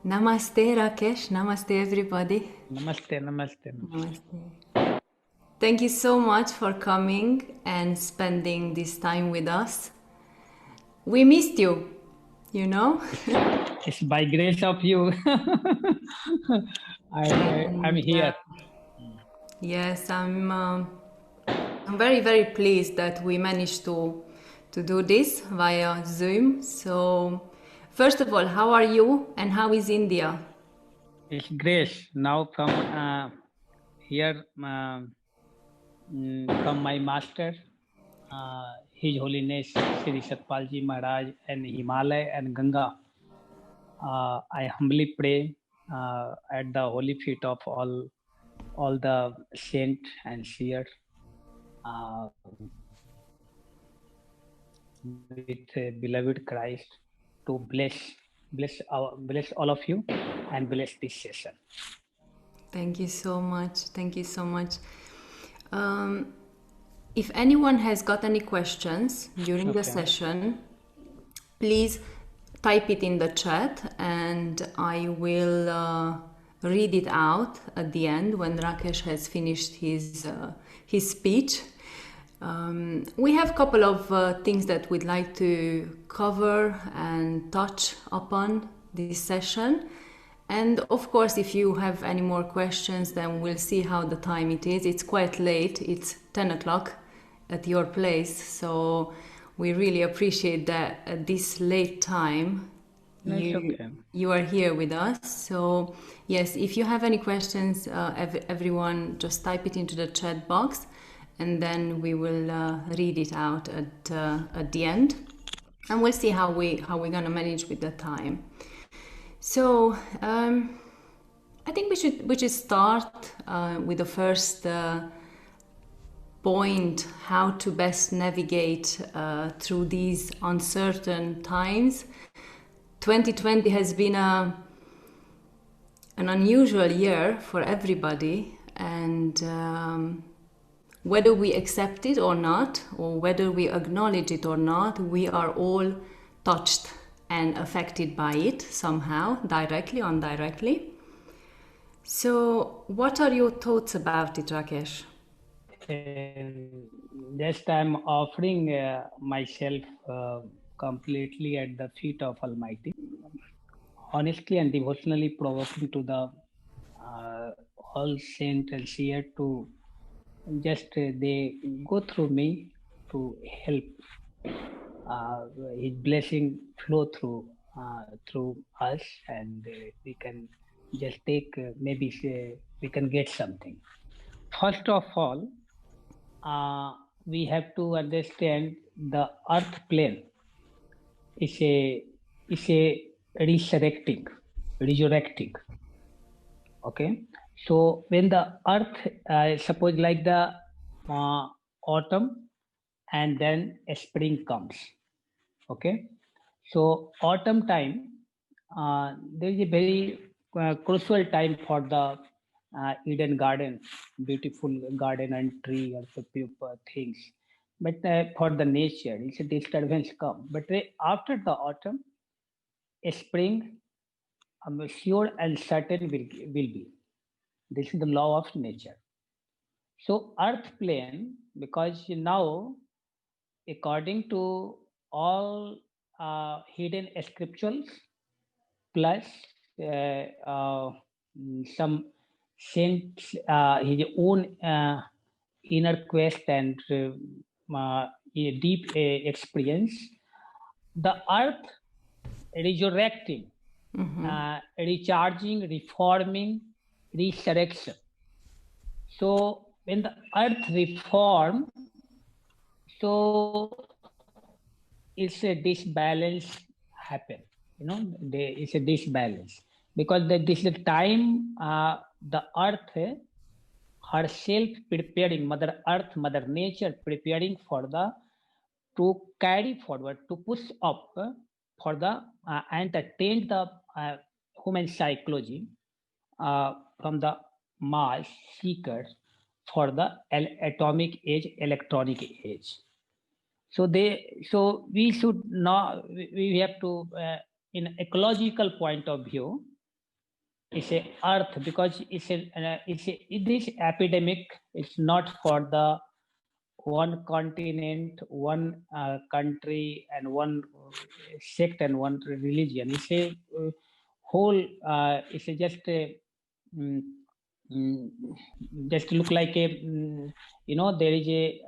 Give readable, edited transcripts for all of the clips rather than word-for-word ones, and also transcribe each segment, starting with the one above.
Namaste, Rakesh. Namaste, everybody. Namaste, namaste. Namaste. Thank you so much for coming and spending this time with us. We missed you, you know? It's by grace of you. I'm And here. yes, I'm very, very pleased that we managed to do this via Zoom. So, first of all, how are you and how is India? It's grace now from here from my master, His Holiness Sri Satpalji Maharaj and Himalaya and Ganga. I humbly pray at the holy feet of all the saint and seer with beloved Christ to bless all of you and bless this session. Thank you so much. Thank you so much. Um, if anyone has got any questions during the session, please type it in the chat and I will read it out at the end when Rakesh has finished his speech. We have a couple of things that we'd like to cover and touch upon this session. And of course, if you have any more questions, then we'll see how the time it is. It's quite late, it's 10 o'clock at your place. So we really appreciate that at this late time you are here with us. So yes, if you have any questions, everyone just type it into the chat box and then we will read it out at the end. And we'll see how we're gonna manage with the time. So I think we should start with the first point: how to best navigate through these uncertain times. 2020 has been an unusual year for everybody, and whether we accept it or not, or whether we acknowledge it or not, we are all touched and affected by it somehow, directly or indirectly. So, what are your thoughts about it, Rakesh? Just I'm offering myself completely at the feet of Almighty, honestly and devotionally provoking to the all saint and seer to just they go through me to help His blessing flow through us, and we can just take maybe we can get something. First of all, we have to understand the earth plane is a resurrecting. Okay, so when the earth, suppose like the autumn, and then a spring comes. Okay, so autumn time, there is a very crucial time for the Eden garden, beautiful garden and tree and things. But for the nature, it's a disturbance come. But after the autumn, a spring, I'm sure and certain will be. This is the law of nature. So earth plane, because now, according to all hidden scriptures, plus some saints, his own inner quest and a deep experience, the earth resurrecting, recharging, reforming, resurrection. So when the earth reform, so it's a disbalance happen. It's a disbalance because this is the time the earth herself preparing, Mother Earth, Mother Nature preparing for the to carry forward, to push up for the and attain the human psychology from the Mars seekers for the atomic age, electronic age. So we should not, we have to in ecological point of view, it's a earth, because this epidemic is not for the one continent, one country, and one sect and one religion. It's a whole. It's a just a mm, mm, just look like a there is a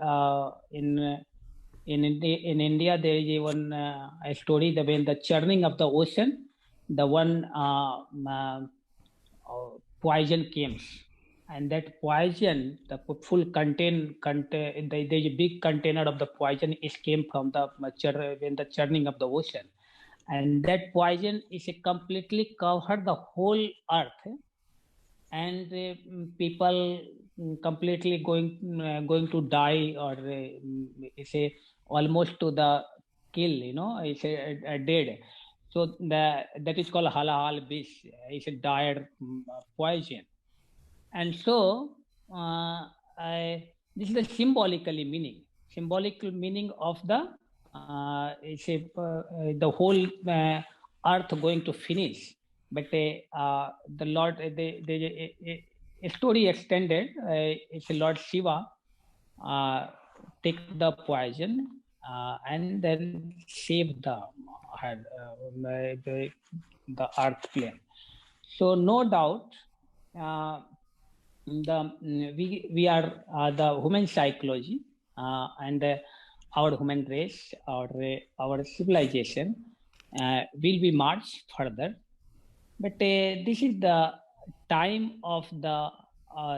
in India there is a one a story that when the churning of the ocean, the one poison came, and that poison, the full there's a big container of the poison is came from the when the churning of the ocean, and that poison is completely covered the whole earth, and people completely going to die, or it's a almost to the kill, it's a dead. So that is called halal bish. It's a dire poison. And so this is the symbolical meaning of the the whole earth going to finish. But the Lord, a story extended. It's a Lord Shiva take the poison and then save the earth plane. So no doubt, we are the human psychology, and our human race, our civilization will be marched further. But this is the time of the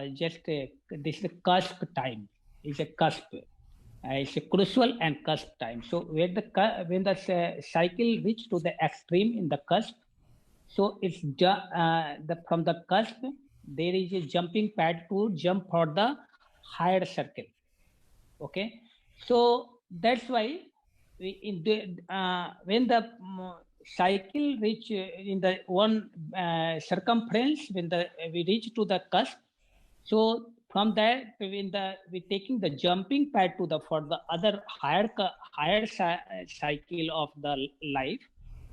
this is the cusp time. It's a cusp. It's a crucial and cusp time. So when the cycle reach to the extreme in the cusp, so it's from the cusp there is a jumping pad to jump for the higher circle. Okay, so that's why when the cycle reach in the one circumference, when we reach to the cusp, so from that we taking the jumping pad to the for the other higher cycle of the life.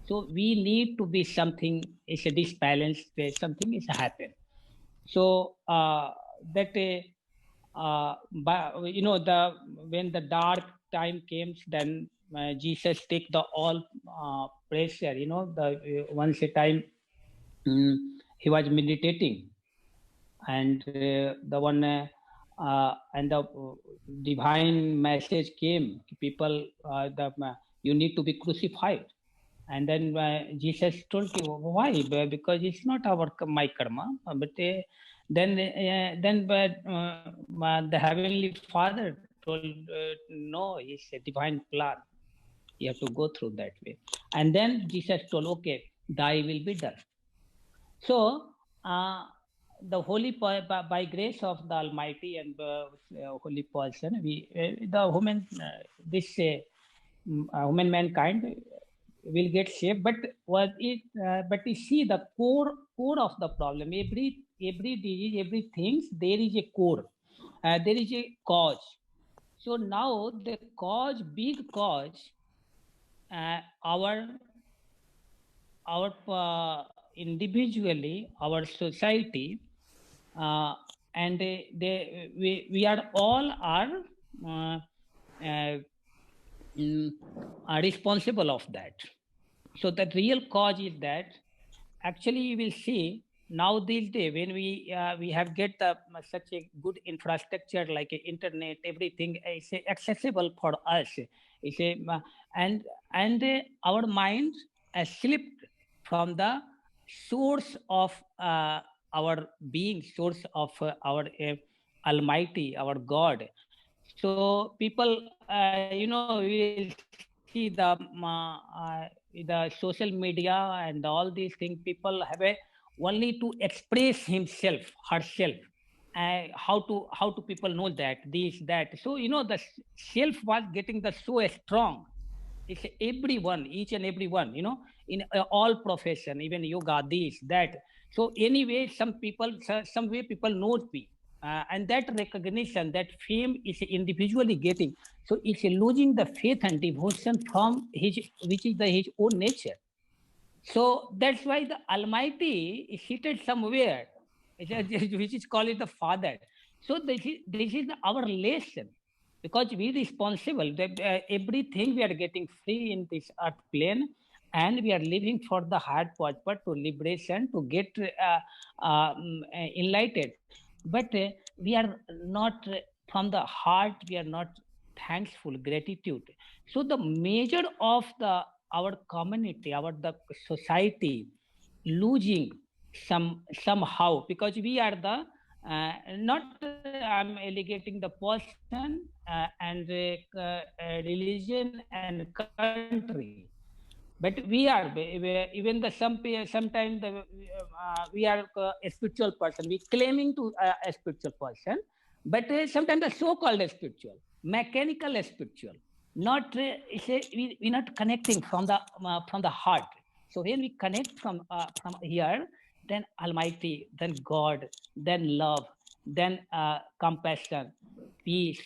So we need to be something is a disbalance where something is happen. So that when the dark time comes, then Jesus take the all pressure. The once a time he was meditating, and the one and the divine message came. People, you need to be crucified. And then Jesus told you why? Because it's not my karma, but then the Heavenly Father told no, it's a divine plan. You have to go through that way. And then Jesus told, okay, thy will be done. So the holy by grace of the Almighty and holy person, the human human mankind will get saved. But but you see the core of the problem. Every disease, everything, there is a core. There is a cause. So now the cause, big cause, our individually, our society, and we are all are responsible of that. So the real cause is that actually you will see now these days when we have get such a good infrastructure like internet, everything is accessible for us. And our mind has slipped from the source of our being, source of our Almighty, our God. So people, we see the social media and all these things. People have only to express himself, herself. How to people know that this that. So the self was getting the so strong. It's everyone, each and everyone, in all profession, even yoga, this that. So anyway, some way people know me. And that recognition, that fame is individually getting. So it's losing the faith and devotion from which is his own nature. So that's why the Almighty is seated somewhere, which is called the Father. So this is our lesson, because we responsible that everything we are getting free in this earth plane, and we are living for the higher purpose to liberation, to get enlightened. But we are not from the heart. We are not thankful, gratitude. So the measure of the our community, our the society losing somehow, because we are the not I'm allegating the person and religion and country, but we are even the sometimes we are a spiritual person, we claiming to a spiritual person, but sometimes the so-called spiritual, mechanical spiritual, not we're not connecting from the heart. So when we connect from here, then Almighty, then God, then love, then compassion, peace,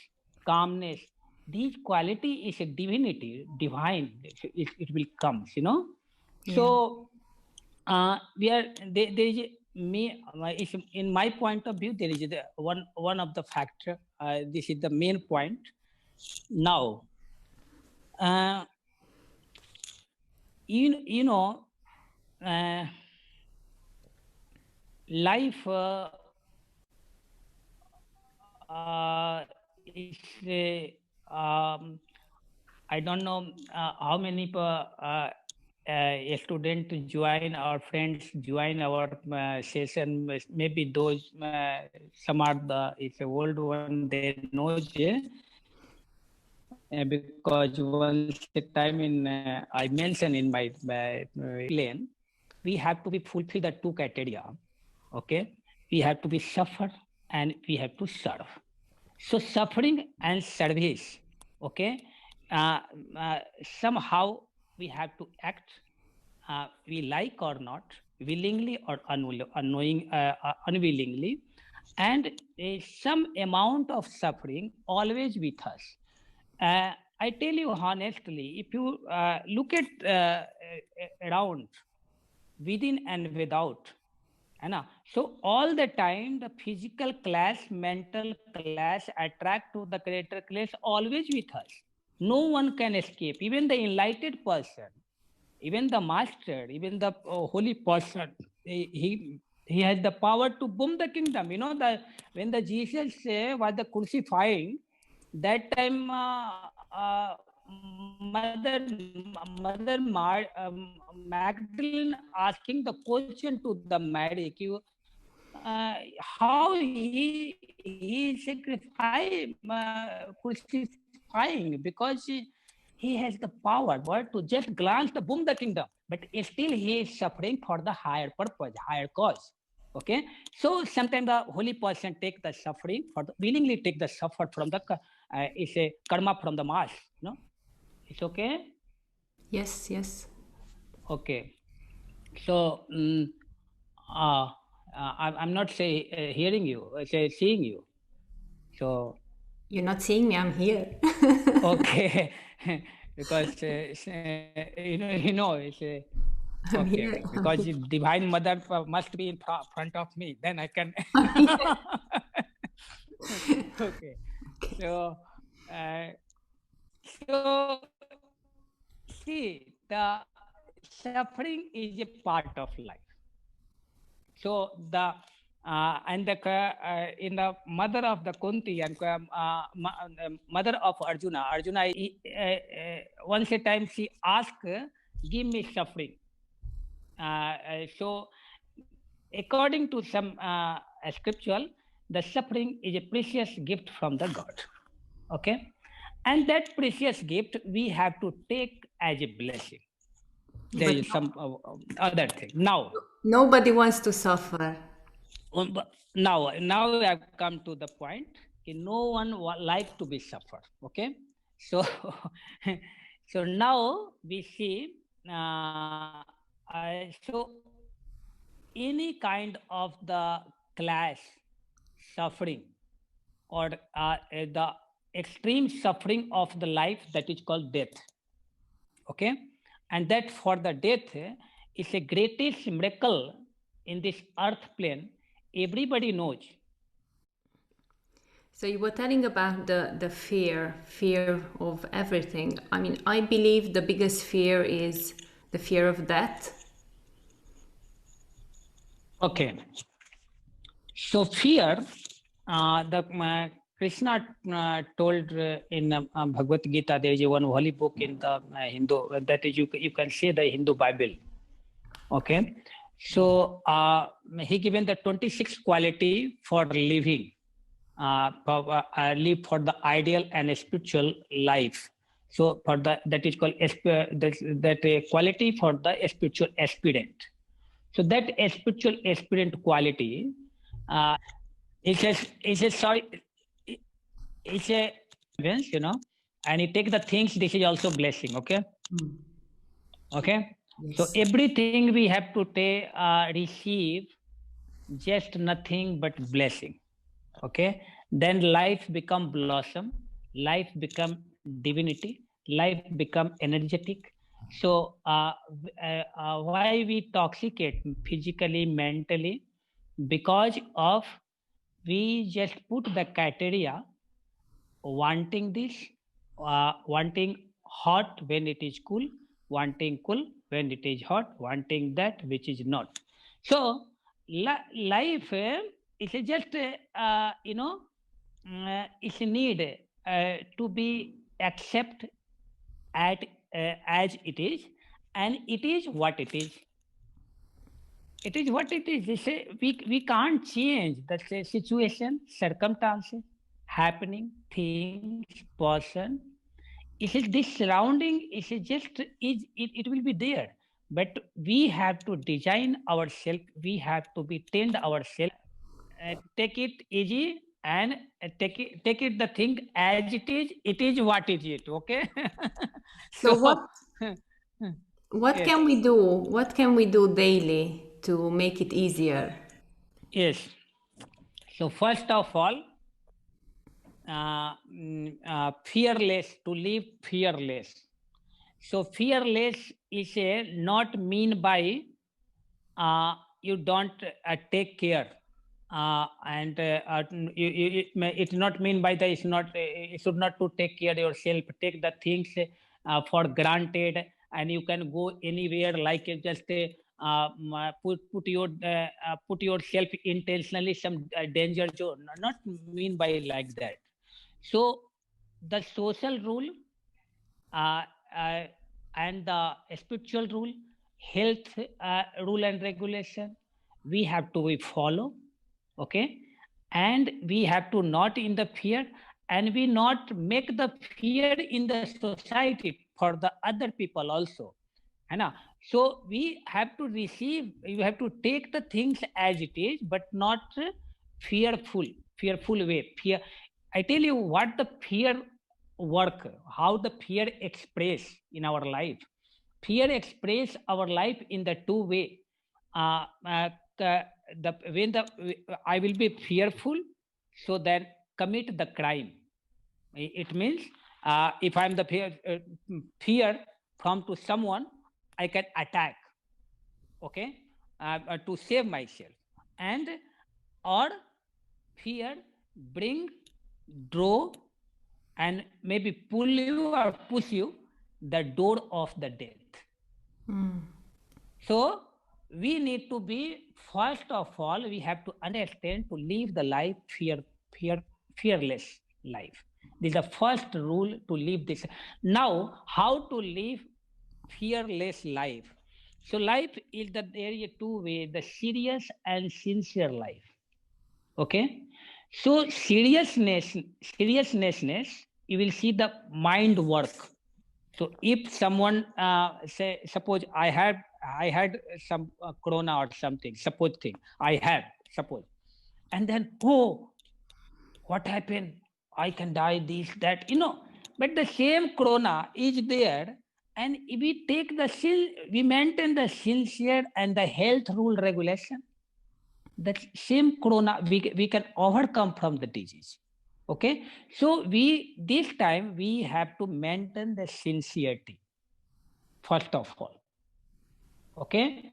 calmness, these quality is a divinity, divine. It will come, you know. Yeah. So we are there is in my point of view, there is the one of the factor. This is the main point. Now, you know, life is I don't know how many a student join, our friends join our session. Maybe those some are the it's a old one, they knows because once a time in I mentioned in my plan, we have to be fulfill the two criteria. Okay, we have to be suffer and we have to serve. So suffering and service, okay, somehow we have to act, we like or not, willingly or unwillingly, and some amount of suffering always with us. I tell you honestly, if you look at around, within and without, so all the time the physical class, mental class attract to the creator class always with us. No one can escape. Even the enlightened person, even the master, even the holy person, he has the power to boom the kingdom. You know, the when the Jesus was the crucifying, that time Magdalene asking the question to the Mary, how he crucifying, because he has the power to just glance the boom the kingdom, but still he is suffering for the higher purpose, higher cause. Okay, so sometimes the holy person take the suffering for the, willingly take the suffer from the is a karma from the mass. No, it's okay. Yes, yes. Okay, so I'm not hearing you, seeing you. So You're not seeing me, I'm here. okay, because it's I'm okay, here. because Divine Mother must be in front of me, then I can. Okay, so so see, the suffering is a part of life. So the and the in the mother of the Kunti and mother of Arjuna, once a time she asked, "Give me suffering." So, according to some scriptural, the suffering is a precious gift from the God. Okay, and that precious gift we have to take as a blessing. There But is some other thing now. nobody wants to suffer. Now I've come to the point. No one like to be suffered. Okay, so so now we see. So any kind of the clash, suffering, or the extreme suffering of the life, that is called death. Okay, and that for the death, is the greatest miracle in this earth plane. Everybody knows. So you were telling about the fear of everything. I mean, I believe the biggest fear is the fear of death. Okay. So fear, Krishna told in Bhagavad Gita, there is one holy book in the Hindu, that is you can say the Hindu Bible. Okay. So he given the 26 quality for living, live for the ideal and spiritual life. So for that is called that quality for the spiritual aspirant. So that spiritual aspirant quality it's a you know, and you take the things, this is also blessing. Okay. Okay. Yes. So everything we have to take receive just nothing but blessing. Okay. Then life become blossom, life become divinity, life become energetic. So why we toxicate physically, mentally? Because of we just put the criteria wanting this, wanting hot when it is cool, wanting cool when it is hot, wanting that which is not. So life is just is need to be accept at as it is, and it is what it is. It is what it is. We can't change the situation, circumstances, happening, things, person. It is this surrounding, it will be there. But we have to design ourselves, we have to be tend ourselves, take it easy and take it the thing as it is what is it, okay? So what Yes. can we do? What can we do daily to make it easier? Yes. So first of all, fearless, to live fearless. So fearless is a not mean by you don't take care, and it's not mean by the it's not it should not to take care yourself, take the things for granted, and you can go anywhere like just put yourself intentionally some danger zone, not mean by like that. So the social rule uh, uh, and the spiritual rule, health rule and regulation, we have to we follow. Okay. And we have to not in the fear, and we not make the fear in the society for the other people also. So we have to receive, you have to take the things as it is, but not fearful way. Fear. I tell you what the fear work, how the fear express in our life. Fear express our life in the two way. Uh, uh, the when the I will be fearful, so then commit the crime. It means if I'm the fear from to someone, I can attack. Okay, to save myself, and or fear bring, draw, and maybe pull you or push you the door of the death. So we need to be, first of all, we have to understand to live the life fearless life. This is the first rule to live this. Now, how to live fearless life? So life is the area two way, the serious and sincere life. Okay. So seriousness, you will see the mind work. So if someone say, suppose I had some corona or something, suppose thing I had, suppose, and then what happened? I can die, this, that, but the same corona is there, and if we take we maintain the sincere and the health rule regulation, that same corona we can overcome from the disease. Okay, so this time we have to maintain the sincerity first of all. Okay,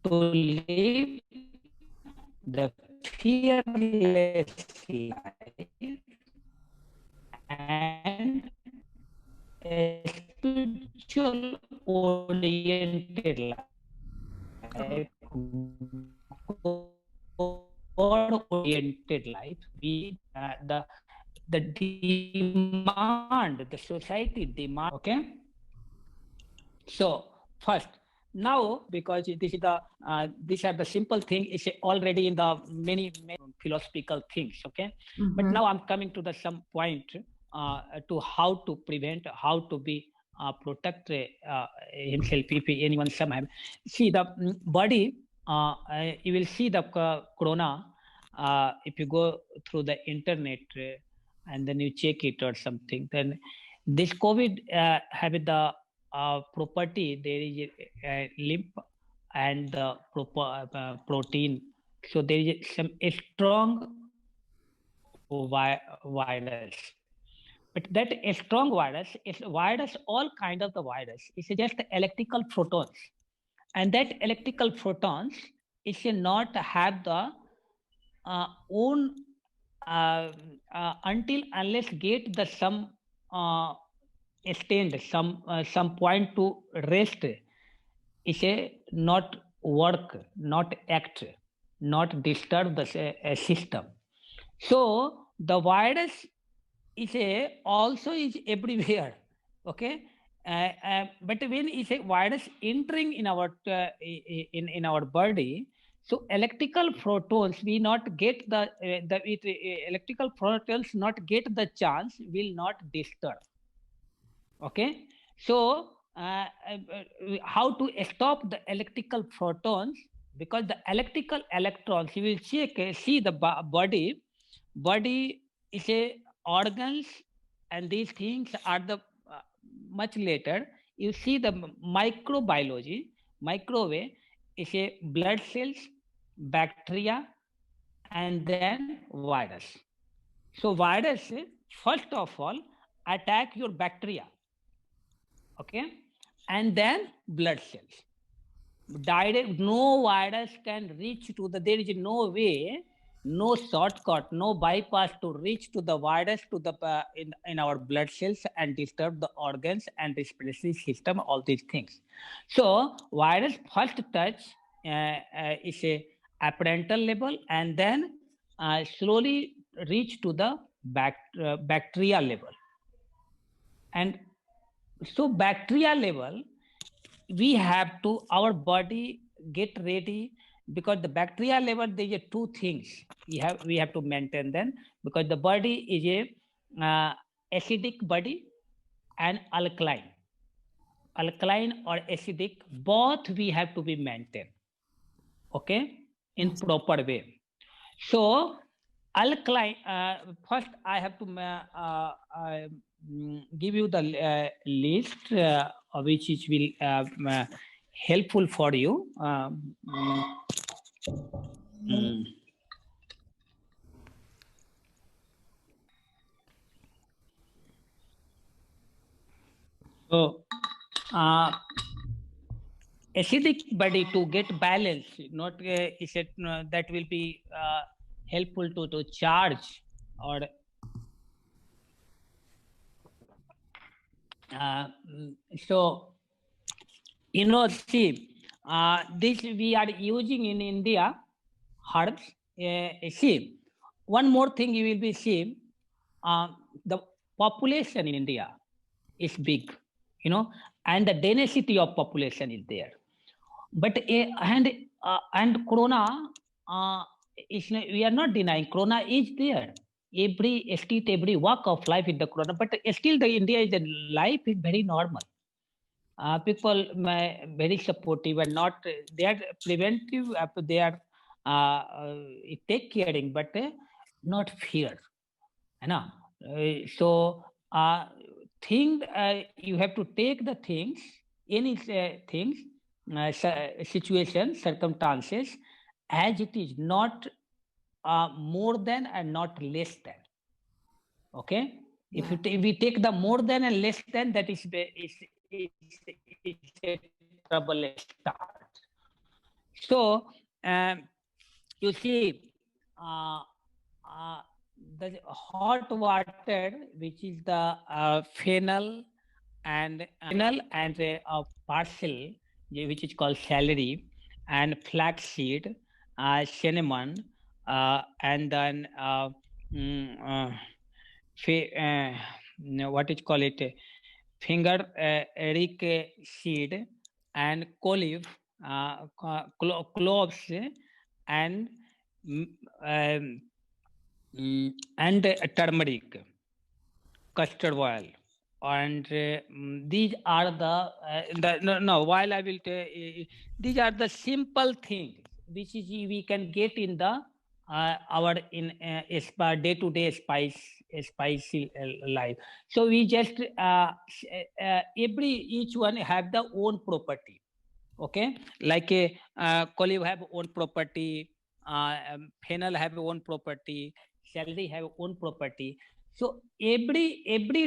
to live the fearless life and a spiritual oriented life, God oriented life, we the demand, the society demand. Okay, so first, now because this is the these are the simple thing is already in the many philosophical things. Okay, but now I'm coming to the some point to how to prevent, how to be protect himself if anyone somehow see the body. You will see the corona if you go through the internet and then you check it or something. Then this COVID have the property, there is a lymph and the protein. So there is some a strong virus. But that a strong virus is virus, all kind of the virus. It's just electrical photons. And that electrical photons is not have the own until unless get the some stand some point to rest is a not work, not act, not disturb the system. So the virus is a also is everywhere. Okay, but when is a virus entering in our in our body, so electrical photons we not get electrical photons not get the chance, will not disturb. Okay, so how to stop the electrical photons? Because the electrical electrons, you will see the body is a organs, and these things are the much later. You see the microbiology, microwave is a blood cells, bacteria, and then virus. So virus first of all attack your bacteria. Okay, and then blood cells. Direct, no virus can reach to the, there is no way, no shortcut, no bypass to reach to the virus to the in our blood cells and disturb the organs and respiratory system, all these things. So virus first touch is a parental level, and then slowly reach to the bacteria level. And so bacteria level, we have to, our body get ready, because the bacteria level there are two things we have to maintain them, because the body is a acidic body and alkaline or acidic, both we have to be maintained. Okay, in proper way. So alkaline, first I have to give you the list which is will helpful for you. So acidic body to get balance, not is it that will be helpful to charge or so see this we are using in India herbs. See, one more thing you will be seeing, the population in India is big, and the density of population is there. But and corona is, we are not denying corona is there. Every state, every walk of life in the corona, but still the India is, the life is very normal. People very supportive and not, they are preventive, they are take caring, but not fear. So thing you have to take the things, any things, situation, circumstances as it is, not more than and not less than. Okay, yeah. If we take the more than and less than, that is a trouble start. So you see, the hot water, which is the fennel and parsley, which is called celery, and flaxseed, cinnamon, and then what is called it, finger eric seed, and clove, cloves, and and turmeric, custard oil, and these are the while I will tell, these are the simple things which is we can get in the our in day-to-day spicy life. So we just each one have the own property. Okay, like a clove have own property, fennel have own property, celery have own property. So every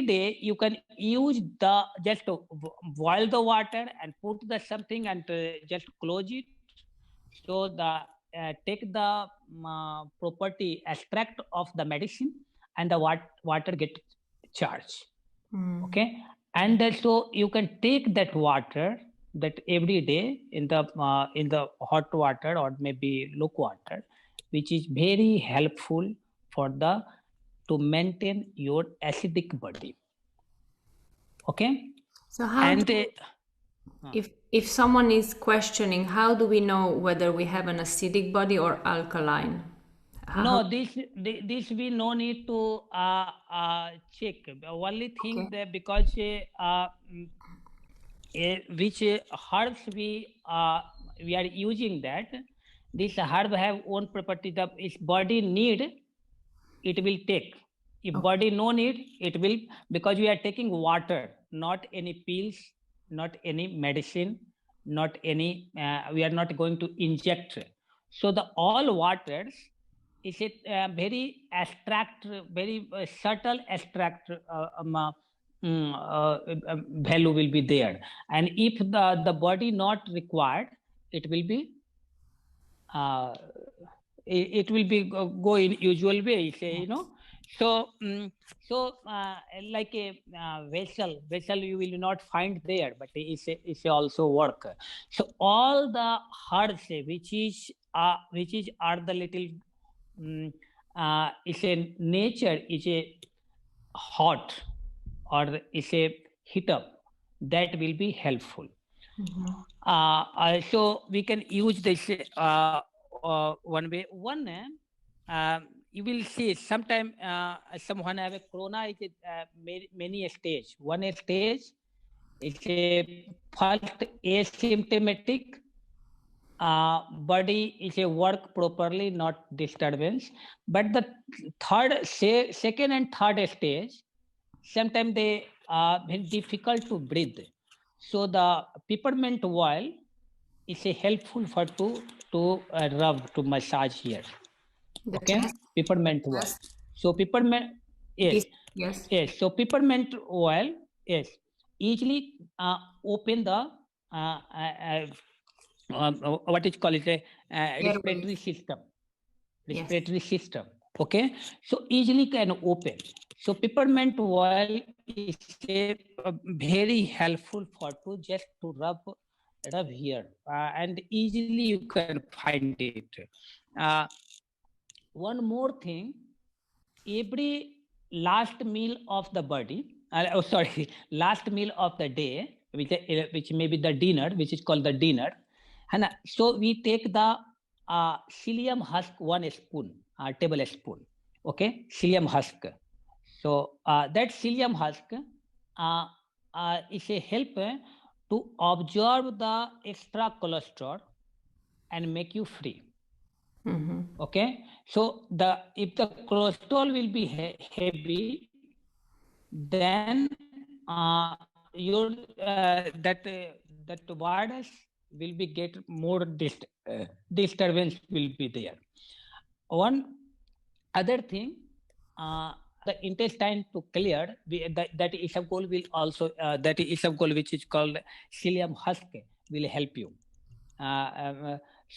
day you can use the just boil the water and put the something and just close it. So the take the property extract of the medicine, and the water get charged. Okay, and so you can take that water that every day in the hot water or maybe lukewarm water, which is very helpful for the to maintain your acidic body. Okay, So how and if someone is questioning, how do we know whether we have an acidic body or alkaline? no, this we no need to check. Only thing that because which herbs we are using, that this herb have own property. The its body need, it will take. If body no need, it will, because we are taking water, not any pills, not any medicine, not any we are not going to inject. So the all waters is a very abstract, very subtle abstract value will be there, and if the body not required, it will be it will be go in usual way, say, so like a vessel you will not find there, but it's also work. So all the herbs which is are the little is a nature is a hot or is a heat up, that will be helpful. So we can use this one way. One, you will see sometime someone have a corona is many stage. One stage is a first asymptomatic, body is a work properly, not disturbance. But the second and third stage, sometimes they are very difficult to breathe. So the peppermint oil is a helpful for to rub, to massage here. Okay, peppermint oil. So peppermint, yes. So peppermint oil, yes, easily open the what is called it respiratory system. System. Okay, so easily can open. So peppermint oil is very helpful for to just to rub here, and easily you can find it. One more thing, every last meal of the body, last meal of the day, which may be the dinner, which is called the dinner, and so we take the psyllium husk 1 spoon, tablespoon. Okay, psyllium husk. So that psyllium husk is a help to absorb the extra cholesterol and make you free. Okay, so if the cholesterol will be heavy, then your that virus will be get more disturbance will be there. One other thing, the intestine to clear, that isabgol will also which is called psyllium husk will help you.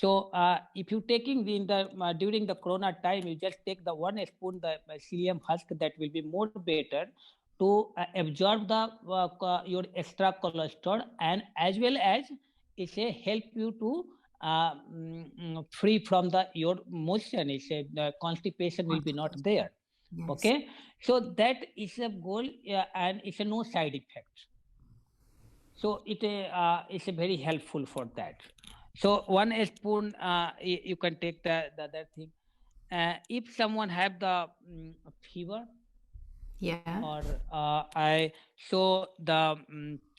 So if you taking in the during the corona time, you just take the 1 spoon the psyllium husk, that will be more better to absorb the your extra cholesterol, and as well as it a help you to free from the your motion. It's a the constipation will be not there. Yes. Okay, so that is a goal, and it's a no side effect. So it is very helpful for that. So 1 spoon, you can take the other thing. If someone have the fever, Yeah. or I so the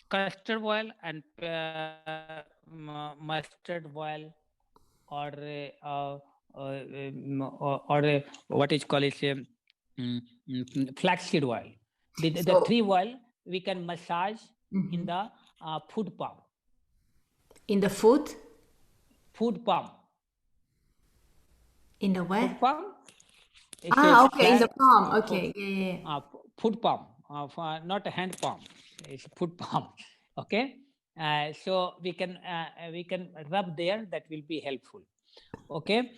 custard oil and mustard oil, or what is called is flaxseed oil. The So, 3 oil we can massage in the food palm. in the foot? Food palm. In the where? Food palm. Okay, in the palm. Okay, yeah. Foot palm, not a hand palm. It's foot palm. Okay, so we can rub there. That will be helpful. Okay,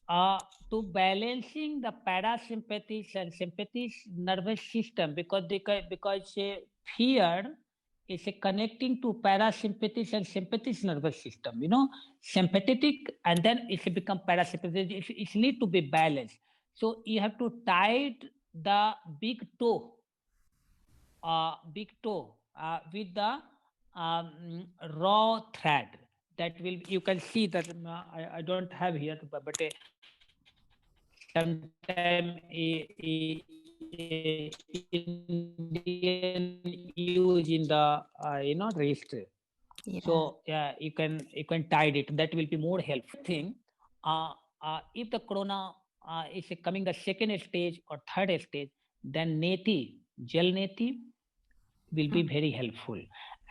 to balancing the parasympathetic and sympathetic nervous system, because fear is connecting to parasympathetic and sympathetic nervous system. You know, sympathetic, and then it become parasympathetic. It need to be balanced. So you have to tie the big toe with the raw thread. That will, you can see that I don't have here, but sometime Indian use in the register. Yeah. So you can tie it. That will be more helpful thing. If the corona is coming the second stage or third stage, then neti, gel neti will be very helpful.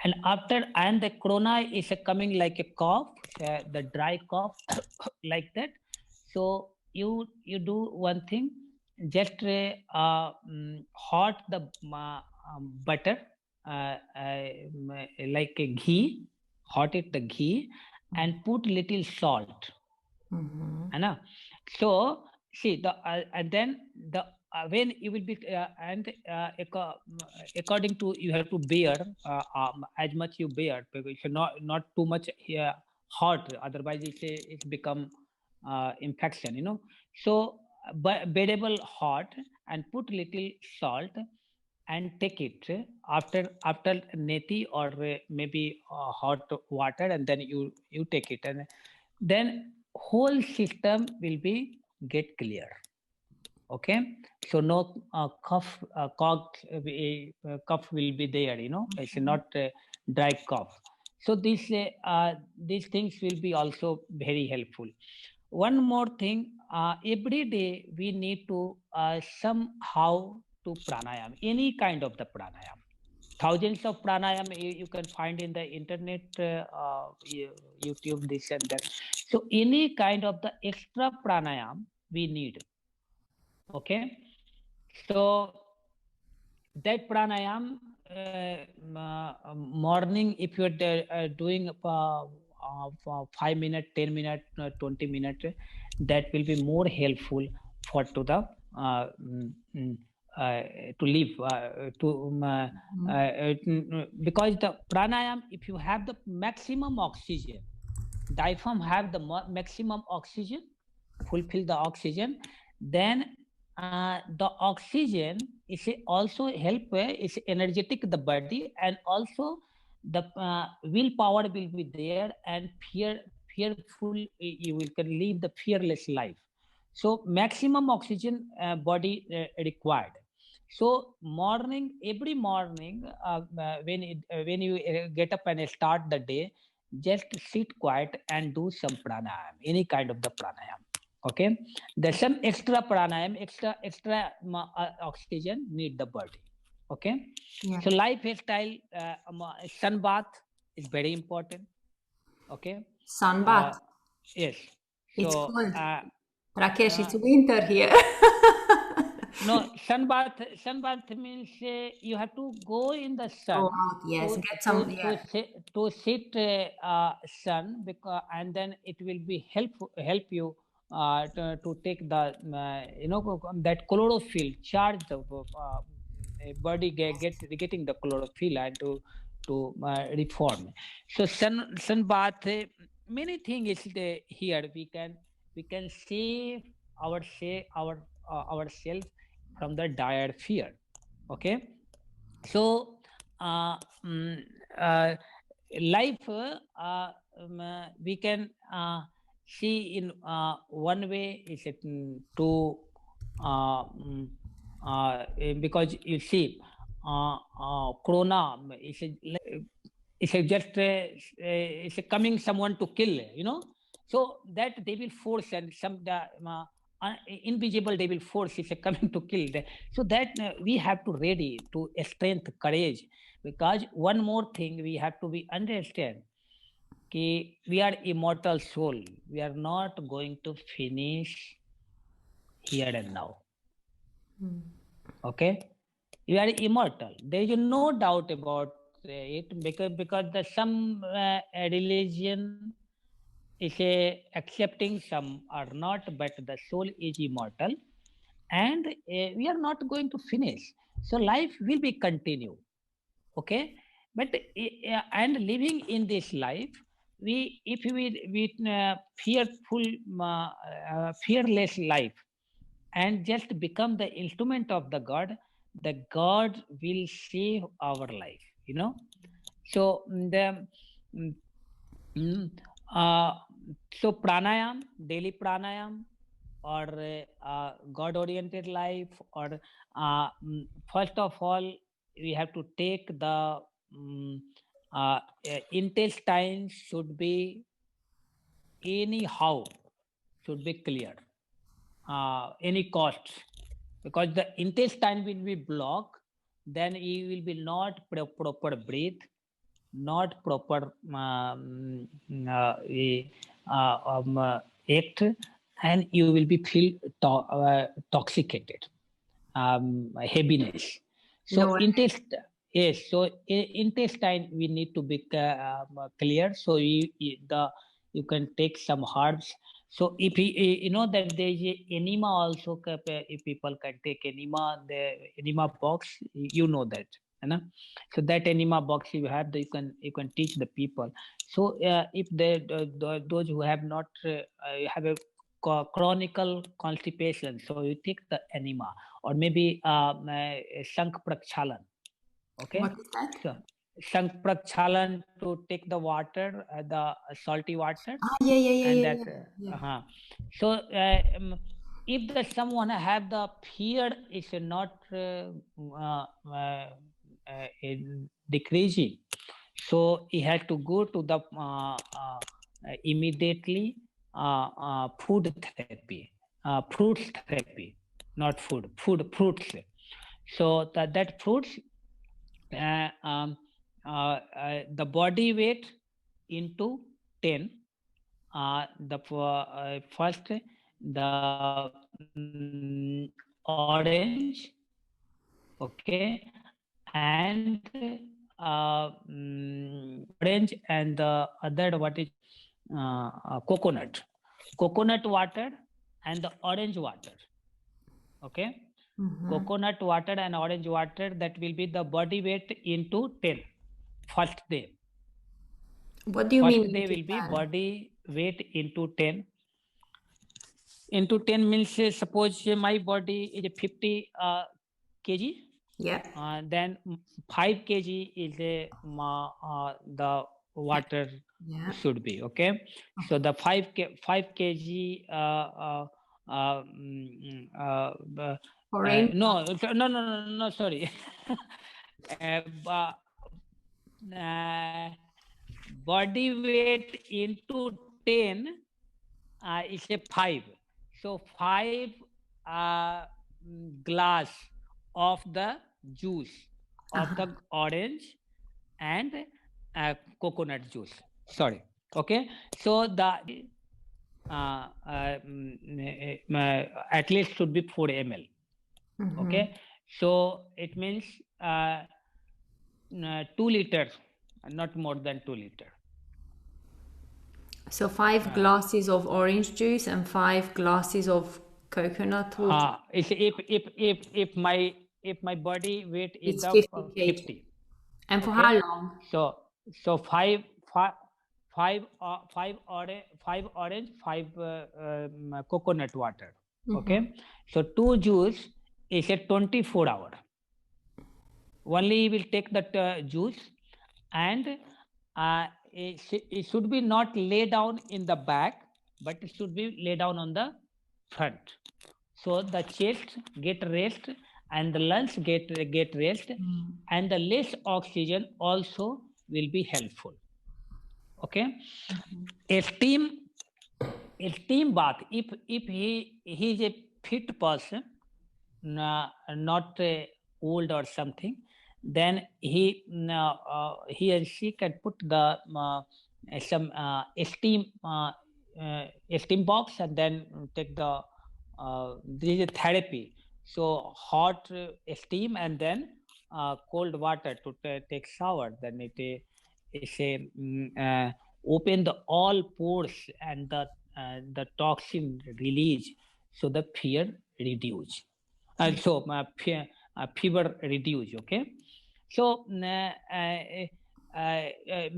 And after, and the corona is coming like a cough, the dry cough like that. So you do one thing, just hot the butter, like a ghee, hot it the ghee, and put little salt. So see the and then the when you will be according to, you have to bear as much you bear, because it's not too much hot, otherwise it's become infection, you know. So bearable hot, and put little salt, and take it after neti, or maybe hot water, and then you take it, and then whole system will be get clear. Okay, so no cough will be there, you know. It's not dry cough. So these things will be also very helpful. One more thing, every day we need to somehow to pranayam, any kind of the pranayam. Thousands of pranayam you can find in the internet, YouTube, this and that. So any kind of the extra pranayam we need. Okay, so that pranayam, morning, if you are doing 5 minutes, 10 minutes, 20 minutes, that will be more helpful for to the to live because the pranayam, if you have the maximum oxygen, diaphragm have the maximum oxygen, fulfill the oxygen, then the oxygen is also help is energetic the body, and also the willpower will be there, and fearful, you will can live the fearless life. So maximum oxygen body required. So morning, every morning, when you get up and start the day, just sit quiet and do some pranayam, any kind of the pranayam. Okay, there's some extra pranayam, extra oxygen need the body. Okay, Yeah. so lifestyle, sun bath is very important. Okay, Sunbath. yes. It's So cold. Rakesh, it's winter here. No, sunbath means you have to go in the sun Go out, yes. to Get some, to yeah. to sit sun, because and then it will be help you to take the that chlorophyll charge the body getting the chlorophyll and to reform. So sun bath, many things is here. We can save ourselves from the dire fear. Okay, so uh, mm, uh, life we can see in one way is it to because you see corona is a just is a coming someone to kill, so that they will force, and some invisible they will force is coming to kill them. So that we have to ready to strength courage, because one more thing we have to be understand, we are immortal soul, we are not going to finish here and now. Okay, we are immortal, there is no doubt about it, because the some religion is accepting, some are not, but the soul is immortal, and we are not going to finish, so life will be continue. Okay, but and living in this life, we if we fearful fearless life, and just become the instrument of the god will save our life, so the mm, mm, uh, so pranayam, daily pranayam, or god oriented life, or first of all we have to take the um, intestine should be anyhow should be clear, any costs, because the intestine will be blocked, then you will be not proper breathe, not proper act, and you will be feel toxicated, heaviness. So No, yes, so intestine we need to be clear. So you can take some herbs. So if you know that there is a enema also, if people can take enema, the enema box, you know that, you know. So that enema box you have, you can teach the people. So if those who have not have a chronical constipation, so you take the enema, or maybe shank prakshalan. Okay, what is that? so shank prakshalan, to take the water, the salty water, Ah, yeah, and yeah, that yeah, yeah. so if the someone have the fear is not uh, uh, decreasing, so he had to go to the immediately food therapy, fruits therapy, not fruits. So that fruits, the body weight into 10, the first, the orange, okay, and orange, and the other what is coconut water, and the orange water. Okay, coconut water and orange water, that will be the body weight into 10 first day. What do you First mean day into will be 10? body weight into 10. Into 10 means suppose my body is 50 kg. Yeah. Then 5 kg is the water Yeah. should be. Okay, so the 5 kg Orange. no, sorry. uh, Body weight into 10 is a 5. So 5 glass of the juice of the orange and coconut juice. Sorry. Okay. So the at least should be 4 ml. Okay, so it means 2 liters, not more than 2 liters. So 5 glasses of orange juice and 5 glasses of coconut water. If my body weight is It's the 50 kg. 50. And for Okay. how long? So five orange, 5 coconut water. Okay, so 2 juice is a 24 hour. Only will take that juice, and it should be not lay down in the back, but it should be lay down on the front. So the chest get rest and the lungs get rest, and the less oxygen also will be helpful. Okay, a steam bath. If he is a fit person, not old or something, then he and she can put the some steam box, and then take the this is therapy. So hot steam and then cold water to take shower. Then it is a open the all pores, and the toxin release, so the fear reduce. So fever reduce. Okay, so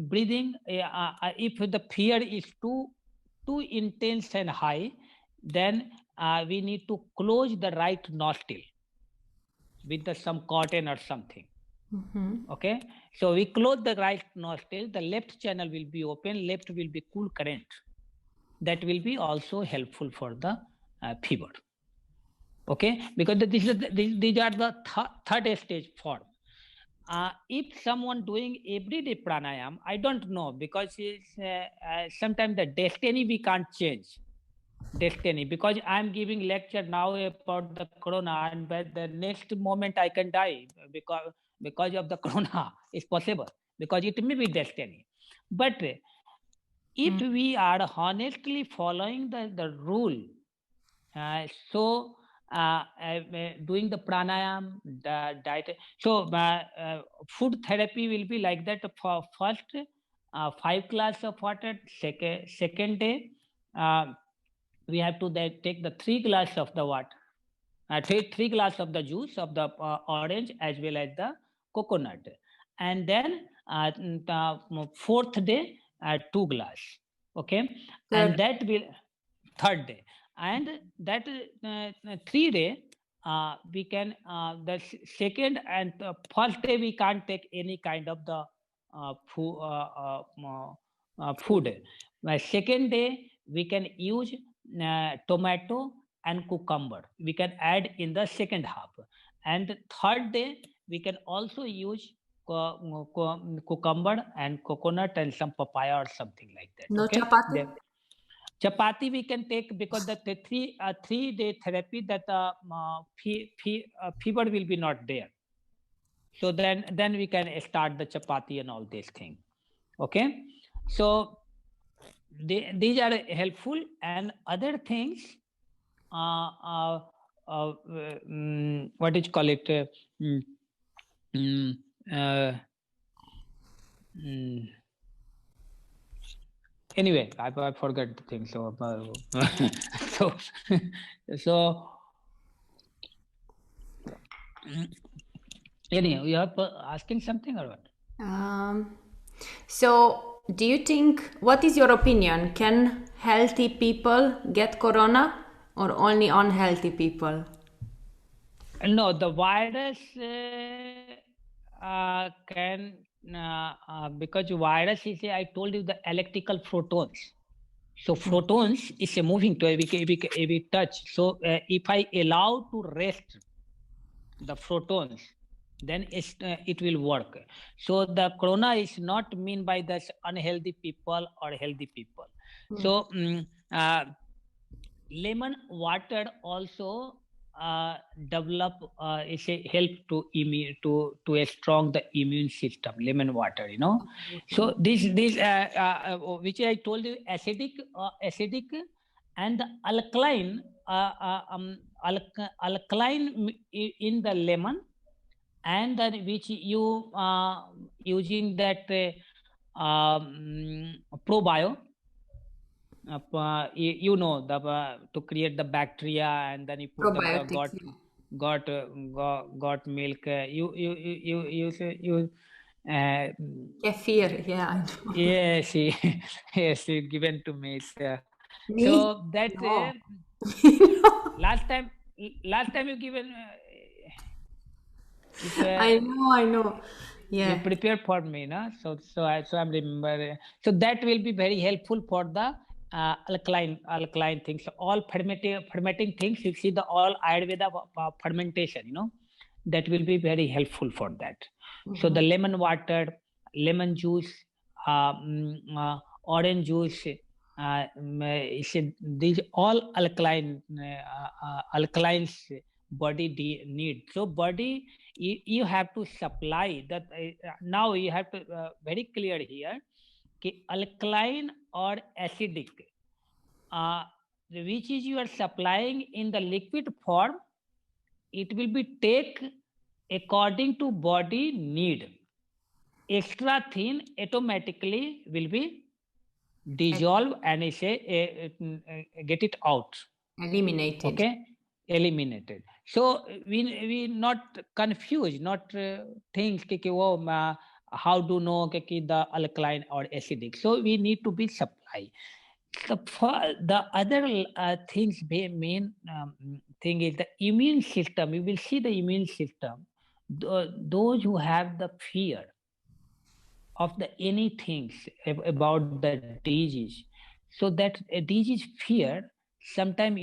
breathing, if the fear is too intense and high, then we need to close the right nostril with some cotton or something. Okay, so we close the right nostril, the left channel will be open, left will be cool current. That will be also helpful for the fever. Okay, because these are the third stage form. If someone doing everyday pranayam, I don't know, because sometimes the destiny we can't change. Destiny, because I'm giving lecture now about the corona, and by the next moment I can die because of the corona. Is possible, because it may be destiny. But if we are honestly following the rule, so doing the pranayam, the diet, so food therapy will be like that. For first 5 glass of water, second day we have to take the 3 glass of the water, three glass of the juice of the orange as well as the coconut, and then the fourth day 2 glass. Okay, and that will third day, and that 3 day we can the second and first day we can't take any kind of the food. Second day we can use tomato and cucumber, we can add in the second half, and third day we can also use cucumber and coconut and some papaya or something like that. No okay, chapati? Chapati we can take, because the 3-day therapy, that fever will be not there. So then we can start the chapati and all these things. Okay, so these are helpful, and other things. What is call it? Anyway, I forgot the thing. So so anyhow, you are asking something or what? So do you think, what is your opinion? Can healthy people get corona or only unhealthy people? No, the virus can because virus is I told you the electrical photons. So photons is a moving to every touch. So if I allow to rest the photons, then it will work. So the corona is not mean by the unhealthy people or healthy people. So lemon water also develop is a help to immune to a strong the immune system. Lemon water, so this which I told you, acidic and the alkaline alkaline in the lemon, and then which you using that probio. You know the to create the bacteria, and then you put the Probiotics. got milk. You Kefir, yeah, I know. yes, yes, it given to me. Me? So that No. last time you given if I know. you Yeah. prepare for me, no? So I'm remember. So that will be very helpful for the alkaline things. So all fermenting things. You see the all Ayurveda fermentation. That will be very helpful for that. So the lemon water, lemon juice, orange juice. These all alkalines body need. So body you have to supply that. Now you have to very clear here कि alkaline or acidic which is you are supplying in the liquid form, it will be take according to body need. Extra thin automatically will be dissolve and get it out. Eliminated. Okay, eliminated. So we not confuse, not think how to know the alkaline or acidic. So we need to be supply. The other things main thing is the immune system. You will see the immune system. Those who have the fear of the anything about the disease, so that disease fear sometimes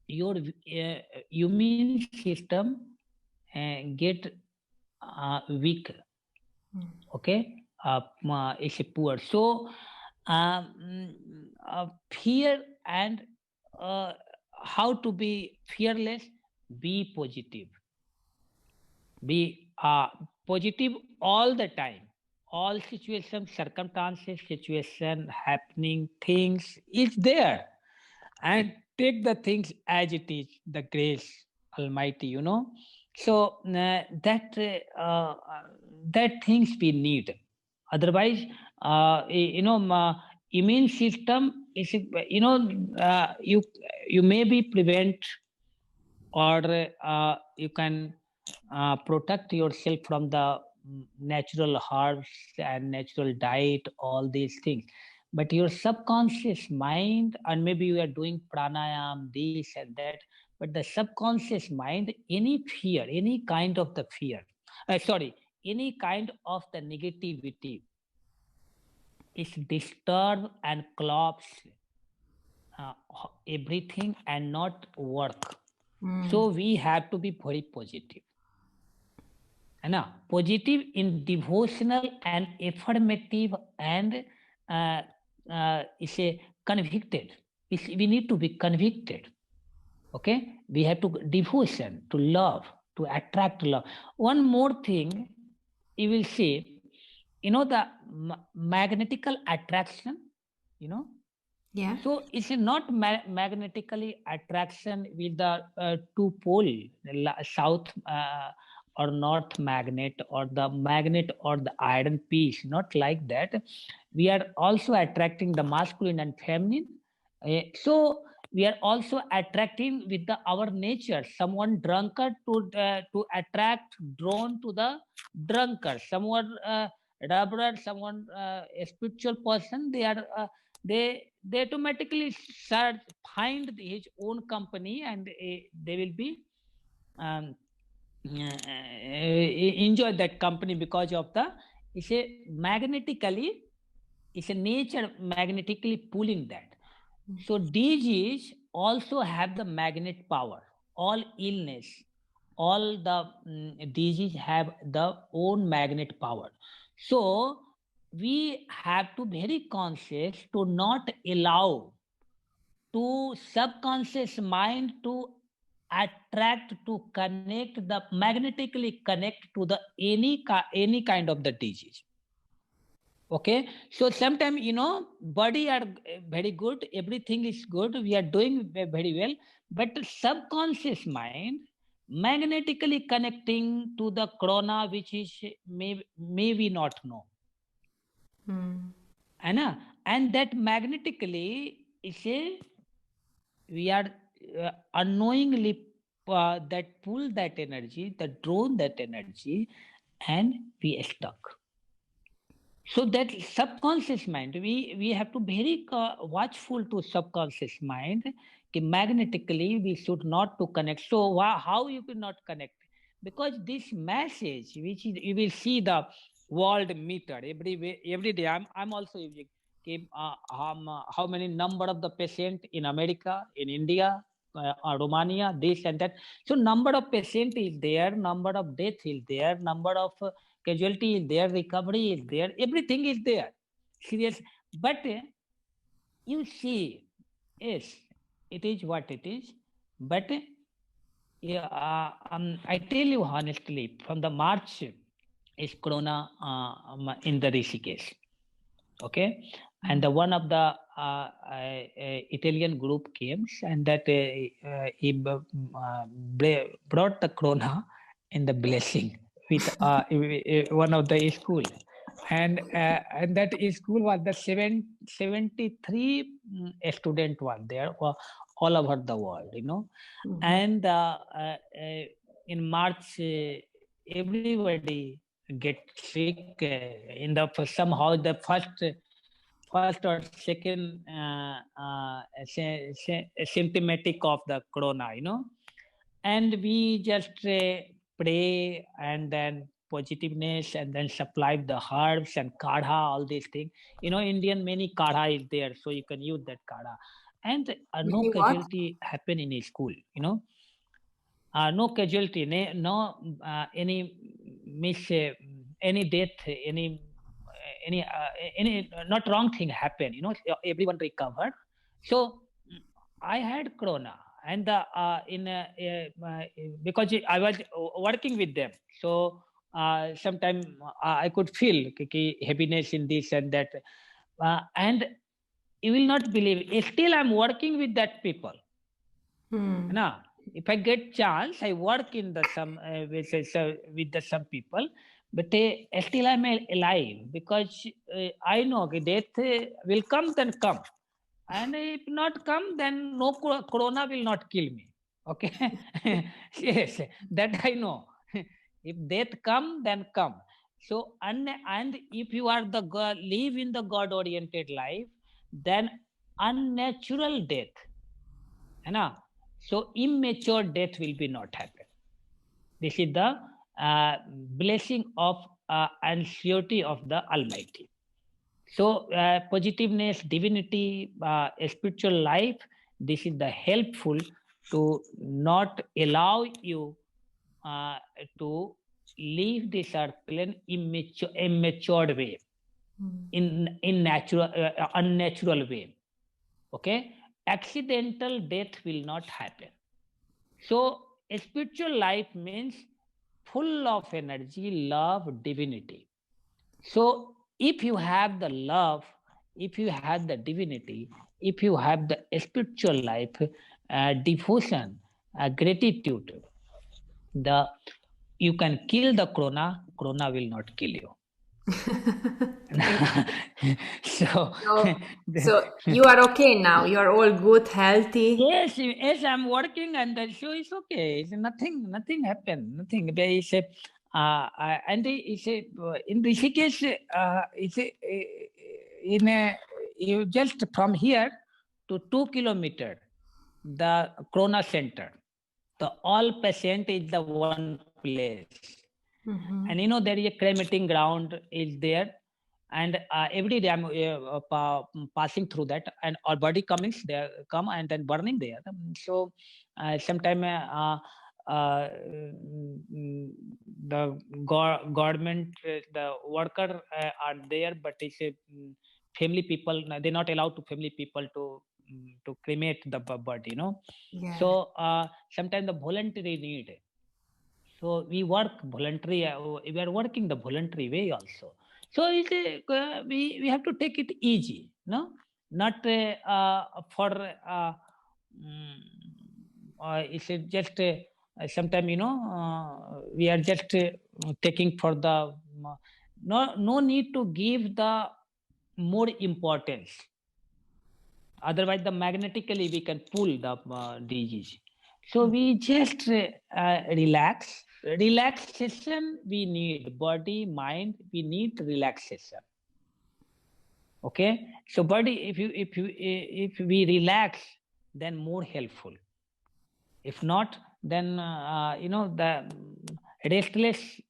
your immune system get weak. Okay, is poor. So fear and how to be fearless, be positive, be positive all the time, all situations, circumstances, situation happening, things is there, and take the things as it is, the grace almighty. So that things we need. Otherwise immune system is you may be prevent, or you can protect yourself from the natural herbs and natural diet, all these things. But your subconscious mind, and maybe you are doing pranayam, this and that, but the subconscious mind, any fear, any kind of the fear, any kind of the negativity is disturb and collapse everything and not work. So we have to be very positive. Positive in devotional and affirmative, and is a convicted. We need to be convicted. Okay, we have to devotion to love, to attract love. One more thing you will see, the magnetical attraction. Yeah. So it's not magnetically attraction with the two pole, south or north magnet, or the magnet or the iron piece. Not like that. We are also attracting the masculine and feminine. So we are also attracting with our nature. Someone drunkard to attract, drawn to the drunkard. Someone rubber, someone a spiritual person. They automatically start find his own company, and they will be enjoy that company because of the it's a magnetically, it's a nature magnetically pulling that. So disease also have the magnet power. All illness, all the disease have the own magnet power. So we have to very conscious to not allow to subconscious mind to attract, to connect, the magnetically connect to the any kind of the disease. Okay, so sometimes body are very good, everything is good, we are doing very well, but the subconscious mind magnetically connecting to the corona, which is may we not know. Anna, and that magnetically is a we are unknowingly that pull that energy, that drone that energy, and we stuck. So that subconscious mind, we have to very watchful to subconscious mind. Magnetically, we should not to connect. So how you cannot connect? Because this message, which is you will see the world meter every day. I'm also using. How many number of the patient in America, in India, Romania, this and that. So number of patient is there, number of death is there, number of casualty is there, recovery is there, everything is there. Serious. But you see, yes, it is what it is. But yeah, I tell you honestly, from the March is Corona in the Rishikesh. Okay, and the one of the Italian group came, and that he brought the Corona in the blessing with one of the school, and that school was the 73 student was there all over the world, and in March everybody get sick in the somehow the first or second symptomatic of the corona, and we just pray, and then positiveness, and then supply the herbs and kadha, all these things. Indian many kadha is there, so you can use that kadha, and no Many what? casualty happen in a school, no casualty, no any miss, any death, any not wrong thing happen. Everyone recovered. So I had corona, and in because I was working with them, so sometimes I could feel heaviness in this and that, and you will not believe. Still, I'm working with that people. Now, if I get chance, I work in the some with the some people, but still I'm alive because I know death will come, then come, and if not come, then no corona will not kill me. Okay, yes, that I know. If death come, then come. So and if you are the God, live in the God oriented life, then unnatural death, so immature death will be not happen. This is the blessing of and surety of the Almighty. So positiveness, divinity, spiritual life, this is the helpful to not allow you to leave this earth plane immature way, in natural unnatural way. Okay, accidental death will not happen. So spiritual life means full of energy, love, divinity. So if you have the love, if you have the divinity, if you have the spiritual life, devotion, gratitude, the you can kill the corona. Corona will not kill you. so, So you are okay now. You are all good, healthy. yes, I'm working, and so it's okay. It's nothing happened. Nothing. There is a, and it's a, in Rishikesh, it's a, in a, you just from here to 2 kilometers, the Corona Center. The all patient is the one place, and there is a cremating ground is there, and every day I'm passing through that, and our body comings there, come and then burning there. So sometime the government, the worker are there, but it's a family people, they're not allowed to family people to cremate the body, Yeah. So sometimes the voluntary need. So we work voluntary. We are working the voluntary way also. So we have to take it easy, no, not for it's just sometime we are just taking for the no need to give the more importance. Otherwise, the magnetically we can pull the disease. So we just relax. Relaxation we need. Body, mind, we need relaxation. Okay. So body, if we relax, then more helpful. If not, then the restless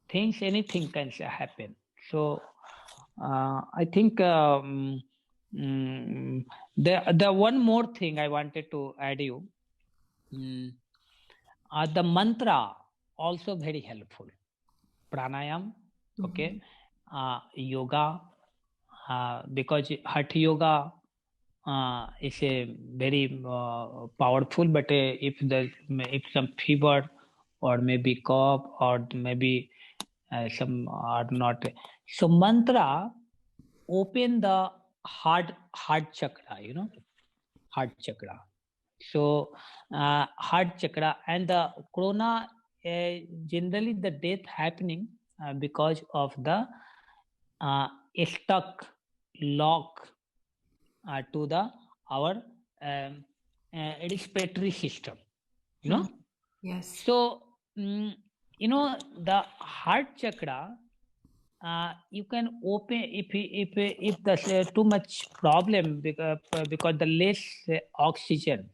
things, anything can happen. So I think the one more thing I wanted to add you, the mantra also very helpful. Pranayam, okay, yoga, because Hatha yoga is a very powerful. But if some fever or maybe cough or maybe some are not, so mantra open the heart chakra, heart chakra. So heart chakra and the corona, generally the death happening because of the stuck lock to the our respiratory system, Yes. So the heart chakra, you can open if there's too much problem because the less oxygen,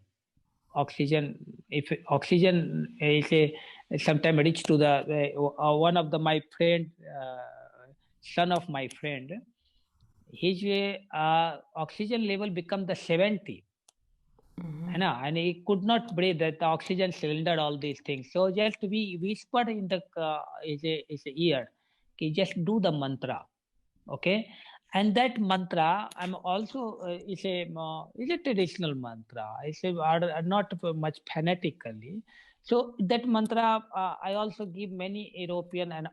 if oxygen is sometime reach to the one of the my friend, son of my friend, his oxygen level become the 70, and he could not breathe, that the oxygen cylinder, all these things. So just we whispered in the his ear, okay, just do the mantra, okay. And that mantra, I'm also is a traditional mantra. I say are not much fanatically. So that mantra I also give many European and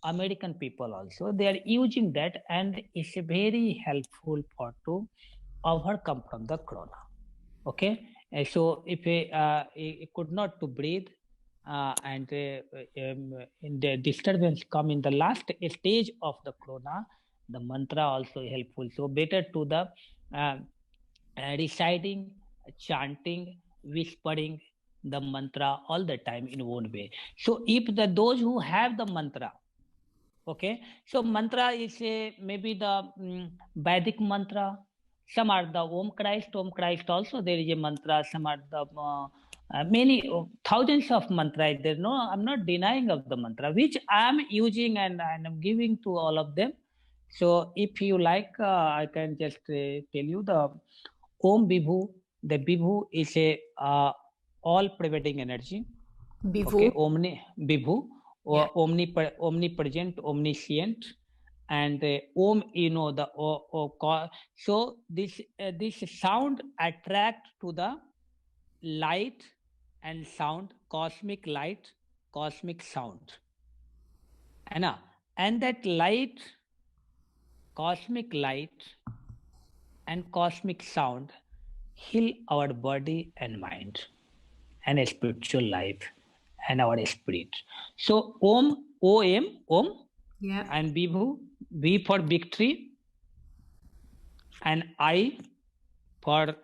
American people also. They are using that, and it's very helpful for to overcome from the corona. Okay, so if it could not to breathe and in the disturbance come in the last stage of the corona, the mantra also helpful. So better to the reciting, chanting, whispering the mantra all the time in one way. So if those who have the mantra, okay, so mantra is maybe the Vedic mantra. Some are the Om Christ also. There is a mantra. Some are the many thousands of mantras. There, no, I'm not denying of the mantra, which I am using and I'm giving to all of them. So if you like, I can just tell you the Om Vibhu. The Vibhu is a all-pervading energy. Bhivu. Okay, Vibhu. Yeah. Omnipresent, omniscient, and Om, so this sound attract to the light and sound, cosmic light, cosmic sound, and that light, cosmic light, and cosmic sound heal our body and mind and spiritual life and our spirit. So Om, Om, Yeah. and Vibhu, V for victory, and I for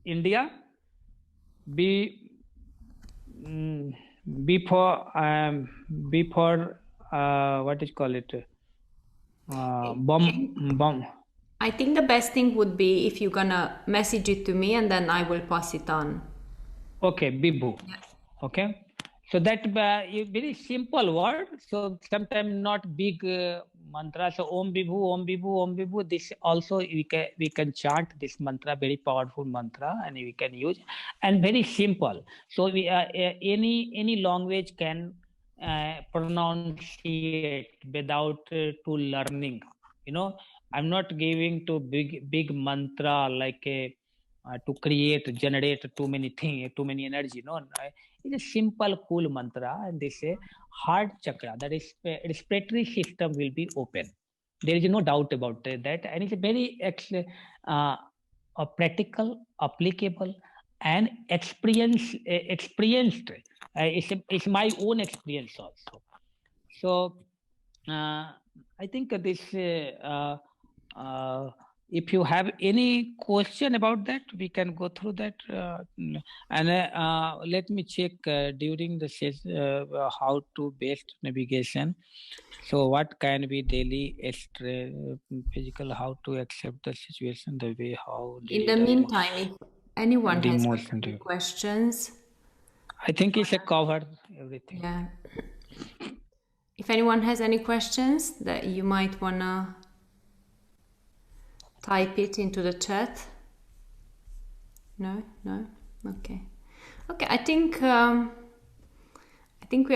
India, B, B for what is call it? Bomb. I think the best thing would be if you're gonna message it to me and then I will pass it on. Okay, Bibhu. Yeah. Okay. So that very simple word. So sometimes not big mantra. So Om Vibhu, Om Vibhu, Om Vibhu. This also we can chant this mantra, very powerful mantra, and we can use, and very simple. So we any language can pronounce it without to learning. I'm not giving to big mantra like a to generate too many things, too many energy. No, it's a simple, cool mantra, and they say heart chakra, that is respiratory system, will be open. There is no doubt about that, and it's a very practical, applicable, and experienced. It's my own experience also. So I think this. If you have any question about that, we can go through that. And let me check during the session how to best navigation. So what can be daily physical, how to accept the situation, the way how. In the meantime, if anyone has any questions, I think it's a covered everything. Yeah. If anyone has any questions that you might wanna type it into the chat. No. Okay. I think we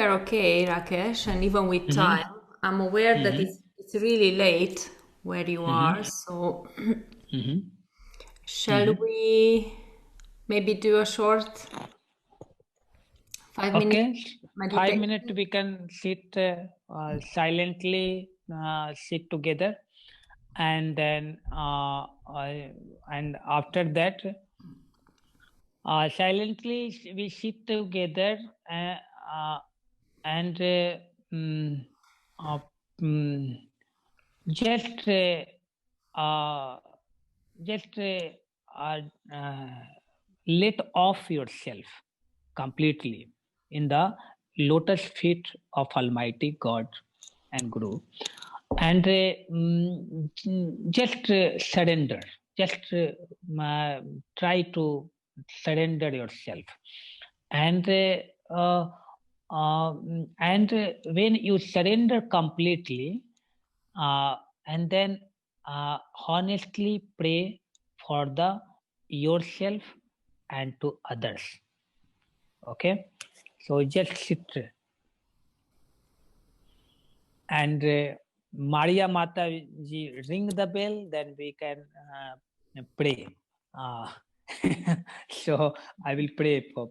are okay, Rakesh, and even with time, I'm aware that it's really late where you are. So, shall we maybe do a short 5 minutes meditation? 5 minutes we can sit silently, sit together, and then and after that silently we sit together and just let off yourself completely in the lotus feet of Almighty God and Guru, and just surrender. Just try to surrender yourself, and when you surrender completely, and then honestly pray for the yourself and to others. Okay, so just sit and Maria Mata ji ring the bell, then we can pray. So I will pray for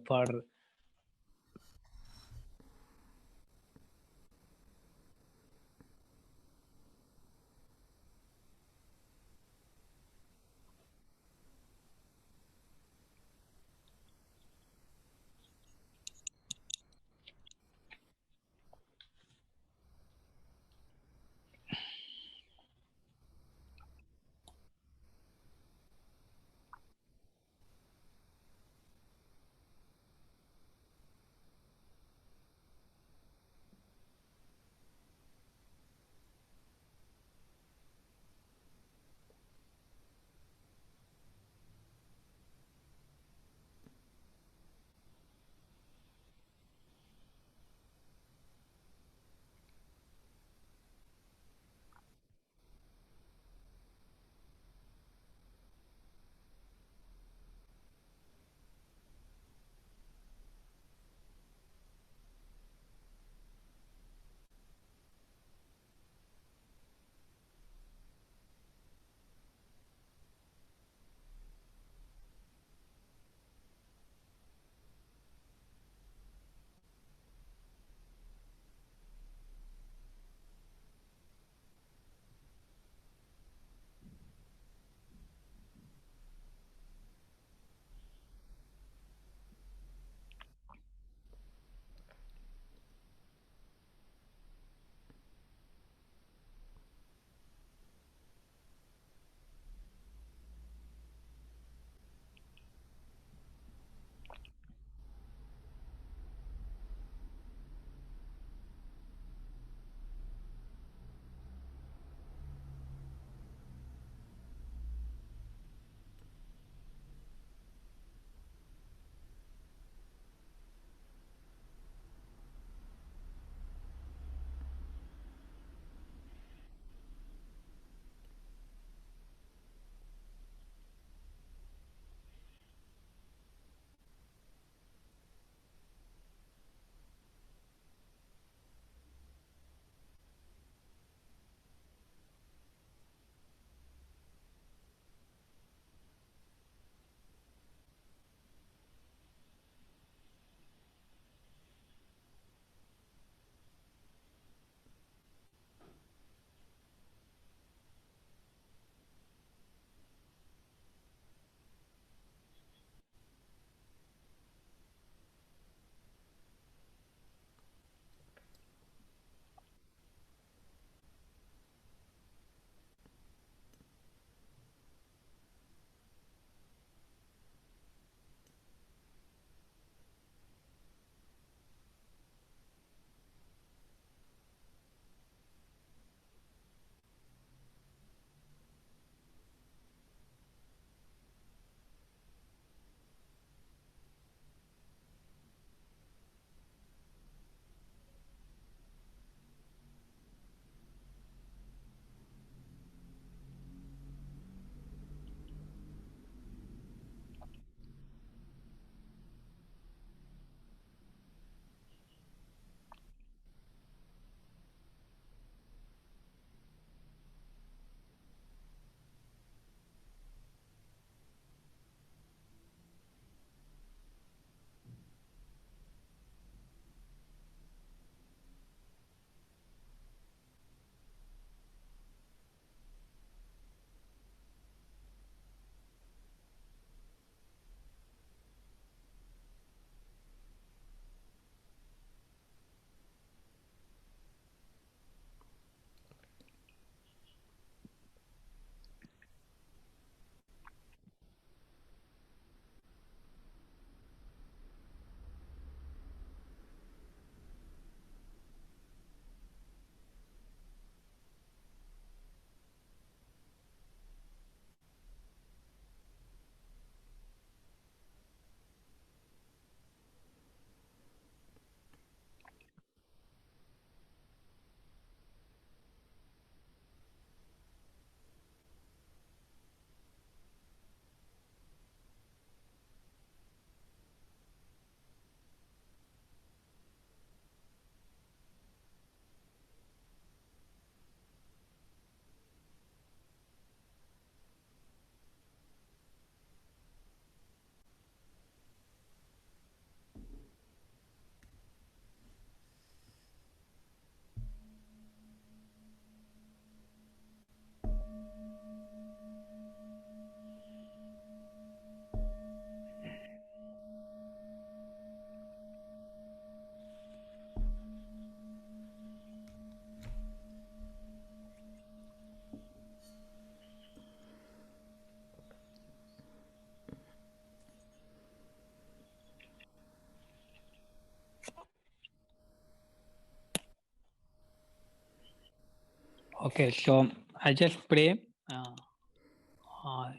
Okay, so I just pray.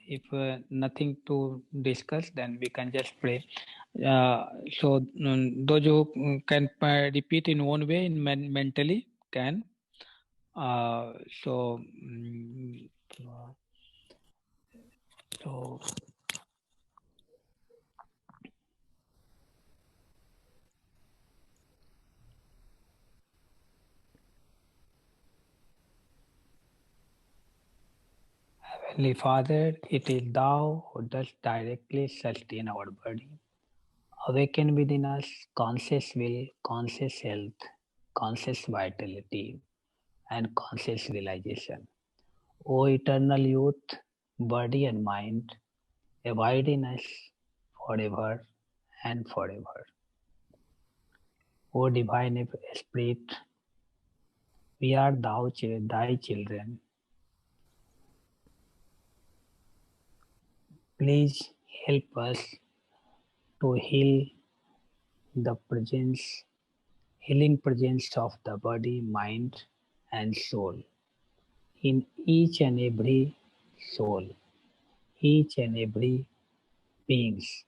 If nothing to discuss, then we can just pray. So those who can repeat in one way, in mentally can. So Heavenly Father, it is Thou who does directly sustain our body. Awaken within us conscious will, conscious health, conscious vitality, and conscious realization. O eternal youth, body and mind, abide in us forever and forever. O divine Spirit, we are thy children. Please help us to heal the healing presence of the body, mind, and soul in each and every soul, each and every beings,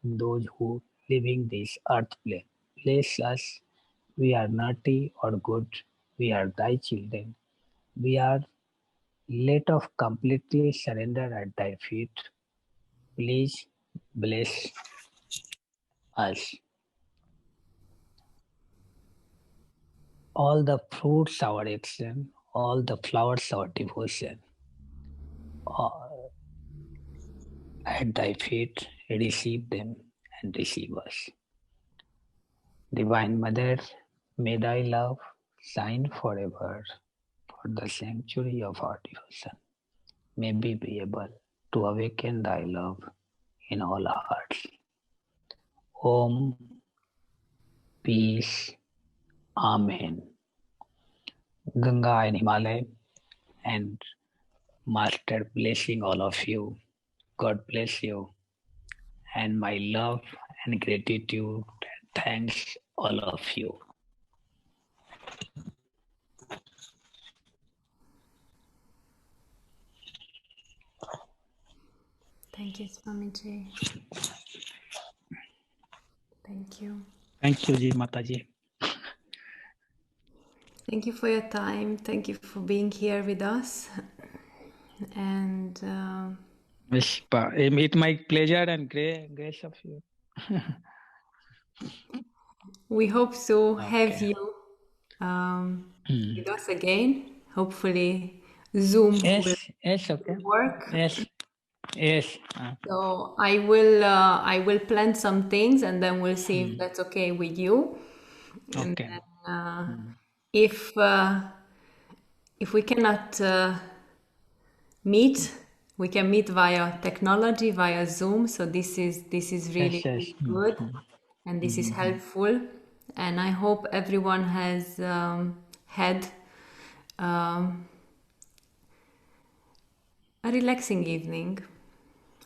those who living this earth plane. Bless us. We are naughty or good. We are thy children. We are let of completely surrender at thy feet. Please bless us. All the fruits our action, all the flowers our devotion, at thy feet receive them and receive us. Divine Mother, may thy love shine forever for the sanctuary of our devotion. May we be able to awaken thy love in all our hearts. Om, peace, Amen. Ganga and Himalaya and Master blessing all of you. God bless you. And my love and gratitude and thanks all of you. Thank you, Swamiji. Thank you. Thank you, Ji Mataji. Thank you for your time. Thank you for being here with us. And It's my pleasure and grace of you. we hope to have you with us again. Hopefully, Zoom will okay. work. Yes. So I will plan some things, and then we'll see if that's okay with you. And Okay. then, if we cannot meet, we can meet via technology, via Zoom. So this is really, Yes. really good, and this is helpful. And I hope everyone has had a relaxing evening.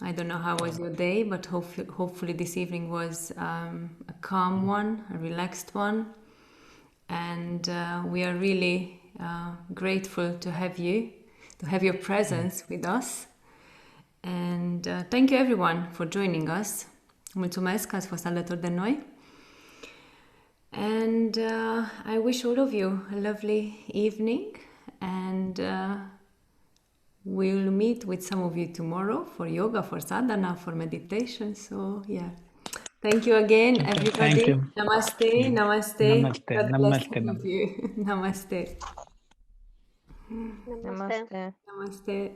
I don't know how was your day, but hopefully this evening was a calm one, a relaxed one. And we are really grateful to have you, to have your presence with us. And thank you everyone for joining us. Mulțumesc că ați fost alături de noi. And I wish all of you a lovely evening, and we'll meet with some of you tomorrow for yoga, for sadhana, for meditation. So yeah, thank you again, everybody. Thank you. Namaste, namaste. Namaste. God bless Namaste. all of you. Namaste. Namaste. Namaste.